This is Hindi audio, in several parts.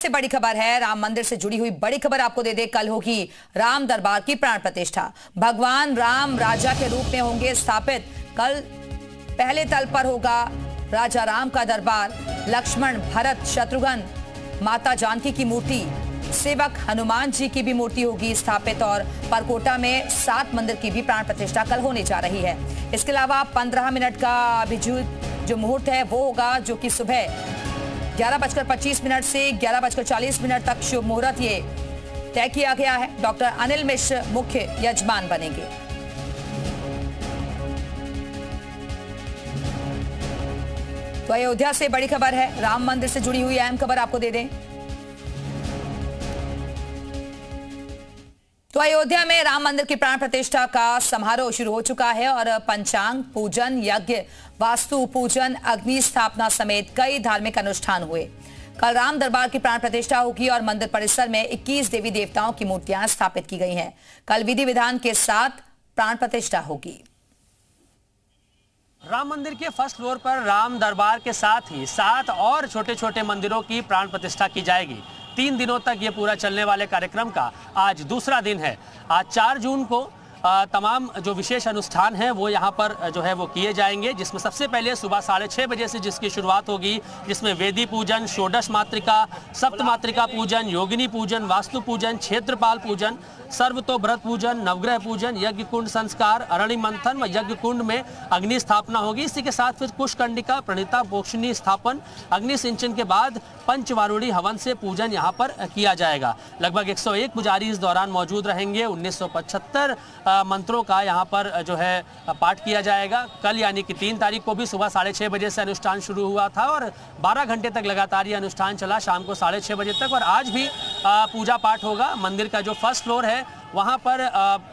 से बड़ी खबर है, राम मंदिर से जुड़ी हुई बड़ी खबर आपको दे दे। कल होगी राम दरबार की प्राण प्रतिष्ठा। भगवान राम राजा के रूप में होंगे स्थापित। कल पहले तल पर होगा राजा राम का दरबार। लक्ष्मण, भरत, शत्रुघ्न, माता जानकी की मूर्ति, सेवक हनुमान जी की भी मूर्ति होगी स्थापित। और परकोटा में 7 मंदिर की भी प्राण प्रतिष्ठा कल होने जा रही है। इसके अलावा 15 मिनट का अभिजीत जो मुहूर्त है वो होगा, जो कि सुबह 11:25 से 11:40 तक शुभ मुहूर्त ये तय किया गया है। डॉक्टर अनिल मिश्र मुख्य यजमान बनेंगे। तो अयोध्या से बड़ी खबर है, राम मंदिर से जुड़ी हुई अहम खबर आपको दे दें। तो अयोध्या में राम मंदिर की प्राण प्रतिष्ठा का समारोह शुरू हो चुका है और पंचांग पूजन, यज्ञ, वास्तु पूजन, अग्नि स्थापना समेत कई धार्मिक अनुष्ठान हुए। कल राम दरबार की प्राण प्रतिष्ठा होगी और मंदिर परिसर में 21 देवी देवताओं की मूर्तियां स्थापित की गई हैं। कल विधि विधान के साथ प्राण प्रतिष्ठा होगी। राम मंदिर के फर्स्ट फ्लोर पर राम दरबार के साथ ही 7 और छोटे छोटे मंदिरों की प्राण प्रतिष्ठा की जाएगी। 3 दिनों तक ये पूरा चलने वाले कार्यक्रम का आज दूसरा दिन है। आज 4 जून को तमाम जो विशेष अनुष्ठान हैं वो यहाँ पर जो है वो किए जाएंगे, जिसमें सबसे पहले सुबह 6:30 बजे से जिसकी शुरुआत होगी, जिसमें वेदी पूजन, षोडश मातृका, सप्त मातृका पूजन, योगिनी पूजन, वास्तु पूजन, क्षेत्रपाल पूजन, सर्वतोव्रत पूजन, नवग्रह पूजन, यज्ञ कुंड संस्कार, अरणि मंथन व यज्ञ कुंड में अग्नि स्थापना होगी। इसी के साथ फिर कुशकंडिका, प्रणिता, पोषणी स्थापन, अग्नि सिंचन के बाद पंचवारुणी हवन से पूजन यहाँ पर किया जाएगा। लगभग 101 पुजारी इस दौरान मौजूद रहेंगे। 1975 मंत्रों का यहाँ पर जो है पाठ किया जाएगा। कल यानी कि 3 तारीख को भी सुबह 6:30 बजे से अनुष्ठान शुरू हुआ था और 12 घंटे तक लगातार ये अनुष्ठान चला, शाम को 6:30 बजे तक। और आज भी पूजा पाठ होगा। मंदिर का जो फर्स्ट फ्लोर है वहाँ पर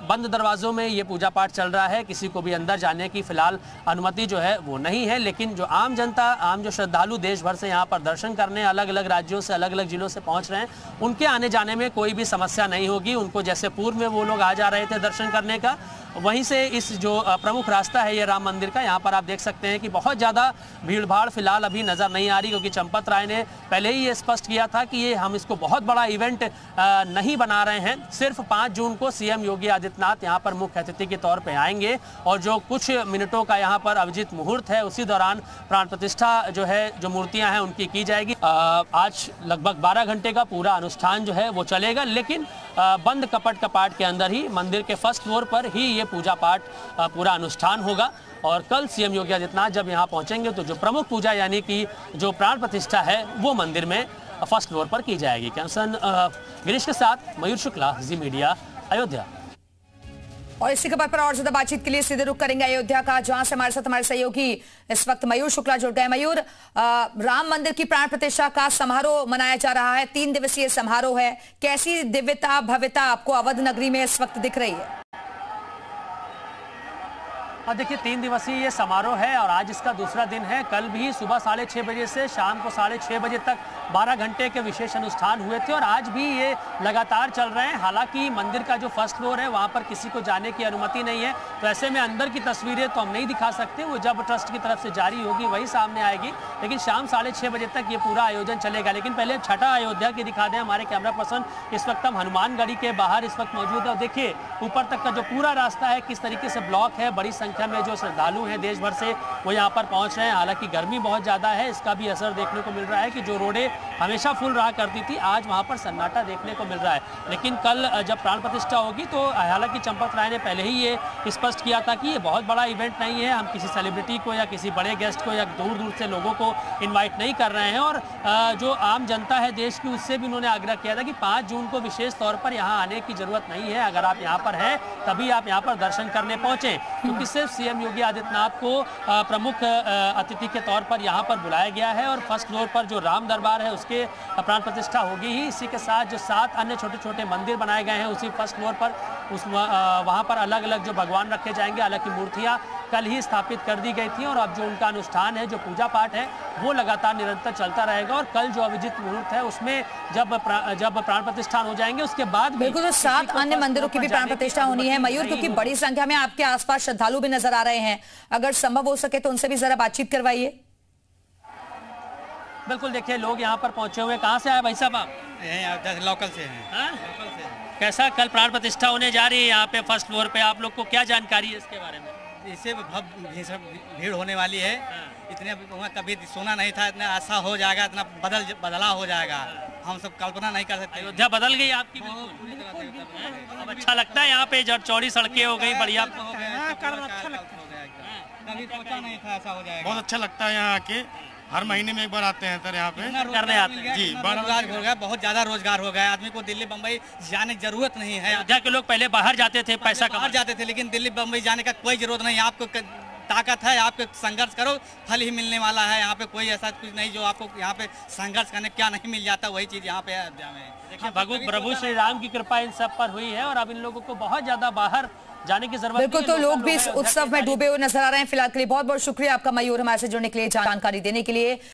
बंद दरवाजों में ये पूजा पाठ चल रहा है। किसी को भी अंदर जाने की फिलहाल अनुमति जो है वो नहीं है, लेकिन जो आम जनता, आम जो श्रद्धालु देश भर से यहाँ पर दर्शन करने अलग अलग राज्यों से, अलग अलग जिलों से पहुँच रहे हैं, उनके आने जाने में कोई भी समस्या नहीं होगी। उनको जैसे पूर्व में वो लोग आ जा रहे थे दर्शन करने का, वहीं से इस जो प्रमुख रास्ता है ये राम मंदिर का, यहाँ पर आप देख सकते हैं कि बहुत ज़्यादा भीड़ भाड़ फिलहाल अभी नज़र नहीं आ रही, क्योंकि चंपत राय ने पहले ही ये स्पष्ट किया था कि ये हम इसको बहुत बड़ा इवेंट नहीं बना रहे हैं। सिर्फ 5 जून को सीएम योगी आदित्यनाथ यहाँ पर मुख्य अतिथि के तौर पे आएंगे और जो कुछ मिनटों का यहाँ पर अभिजीत मुहूर्त है उसी दौरान प्राण प्रतिष्ठा जो है, जो मूर्तियाँ हैं उनकी की जाएगी। आज लगभग 12 घंटे का पूरा अनुष्ठान जो है वो चलेगा, लेकिन बंद कपाट के अंदर ही मंदिर के फर्स्ट फ्लोर पर ही ये पूजा पाठ पूरा अनुष्ठान होगा। और कल सीएम योगी आदित्यनाथ जब यहाँ पहुँचेंगे तो जो प्रमुख पूजा यानी कि जो प्राण प्रतिष्ठा है वो मंदिर में फर्स्ट फ्लोर पर की जाएगी। कैमसन गिरीश के साथ मयूर शुक्ला, जी मीडिया, अयोध्या। और इसी खबर पर और ज्यादा बातचीत के लिए सीधे रुख करेंगे अयोध्या का, जहां से हमारे साथ हमारे सहयोगी इस वक्त मयूर शुक्ला जुड़ गए। मयूर, राम मंदिर की प्राण प्रतिष्ठा का समारोह मनाया जा रहा है, 3 दिवसीय समारोह है। कैसी दिव्यता भव्यता आपको अवध नगरी में इस वक्त दिख रही है? देखिए, 3 दिवसीय ये समारोह है और आज इसका दूसरा दिन है। कल भी सुबह 6:30 बजे से शाम को 6:30 बजे तक 12 घंटे के विशेष अनुष्ठान हुए थे और आज भी ये लगातार चल रहे हैं। हालांकि मंदिर का जो फर्स्ट फ्लोर है वहाँ पर किसी को जाने की अनुमति नहीं है, तो ऐसे में अंदर की तस्वीरें तो हम नहीं दिखा सकते, वो जब ट्रस्ट की तरफ से जारी होगी वही सामने आएगी। लेकिन शाम 6:30 बजे तक ये पूरा आयोजन चलेगा। लेकिन पहले छठा अयोध्या की दिखा दें। हमारे कैमरा पर्सन इस वक्त हम हनुमानगढ़ी के बाहर इस वक्त मौजूद है और देखिए ऊपर तक का जो पूरा रास्ता है किस तरीके से ब्लॉक है। बड़ी संख्या में जो श्रद्धालु हैं देश भर से वो यहाँ पर पहुँच रहे हैं। हालांकि गर्मी बहुत ज़्यादा है, इसका भी असर देखने को मिल रहा है कि जो रोडें हमेशा फुल रहा करती थी आज वहाँ पर सन्नाटा देखने को मिल रहा है। लेकिन कल जब प्राण प्रतिष्ठा होगी तो हालांकि चंपत राय ने पहले ही ये स्पष्ट किया था कि ये बहुत बड़ा इवेंट नहीं है, हम किसी सेलिब्रिटी को या किसी बड़े गेस्ट को या दूर दूर से लोगों को इन्वाइट नहीं कर रहे हैं। और जो आम जनता है देश की उससे भी उन्होंने आग्रह किया था कि 5 जून को विशेष तौर पर यहाँ आने की जरूरत नहीं है। अगर आप यहाँ पर हैं तभी आप यहाँ पर दर्शन करने पहुँचे, क्योंकि सिर्फ सीएम योगी आदित्यनाथ को प्रमुख अतिथि के तौर पर यहाँ पर बुलाया गया है और फर्स्ट फ्लोर पर जो राम दरबार है उसके प्राण प्रतिष्ठा होगी ही। इसी के साथ जो 7 अन्य छोटे छोटे मंदिर बनाए गए हैं उसी फर्स्ट फ्लोर पर वहाँ पर अलग अलग जो भगवान रखे जाएंगे। हालांकि मूर्तियाँ कल ही स्थापित कर दी गई थी और अब जो उनका अनुष्ठान है, जो पूजा पाठ है, वो लगातार निरंतर चलता रहेगा। और कल जो अभिजीत मुहूर्त है उसमें जब प्राण प्रतिष्ठान हो जाएंगे उसके बाद बिल्कुल 7 अन्य मंदिरों की भी प्राण प्रतिष्ठा होनी है मयूर, क्योंकि बड़ी संख्या में आपके आसपास श्रद्धालु भी नजर आ रहे हैं। अगर संभव हो सके तो उनसे भी जरा बातचीत करवाइए। बिल्कुल, देखिए लोग यहाँ पर पहुंचे हुए। कहाँ से आए भाई साहब आप? यहीं लोकल से हैं। लोकल से हैं। कैसा कल प्राण प्रतिष्ठा होने जा रही है यहाँ पे फर्स्ट फ्लोर पे, आप लोग को क्या जानकारी है इसके बारे में? इससे भीड़ होने वाली है। इतने कभी सुना नहीं था, इतना ऐसा हो जाएगा, इतना बदलाव हो जाएगा, हम सब कल्पना नहीं कर सकते। अयोध्या बदल गई आपकी बिल्कुल। अब अच्छा लगता है यहाँ पे, जब चौड़ी सड़कें हो गई, बढ़िया कभी सोचा नहीं था ऐसा हो जाएगा। बहुत अच्छा लगता है यहाँ आके, हर महीने में एक बार आते हैं सर यहाँ पे करने आते हैं जी। रोजगार हो गया, बहुत ज्यादा रोजगार हो गया, आदमी को दिल्ली बम्बई जाने की जरूरत नहीं है। अयोध्या के लोग पहले बाहर जाते थे, पैसा बाहर जाते थे, लेकिन दिल्ली बम्बई जाने का कोई जरूरत नहीं। आपको ताकत है, आपको संघर्ष करो, फल ही मिलने वाला है। यहाँ पे कोई ऐसा कुछ नहीं जो आपको यहाँ पे संघर्ष करने क्या नहीं मिल जाता, वही चीज यहाँ पे अयोध्या में। देखिए प्रभु श्री राम की कृपा इन सब पर हुई है और अब इन लोगों को बहुत ज्यादा बाहर जाने की जरूरत बिल्कुल। तो लोग भी इस उत्सव में डूबे हुए नजर आ रहे हैं। फिलहाल के लिए बहुत बहुत शुक्रिया आपका मयूर, हमारे से जुड़ने के लिए, जानकारी देने के लिए।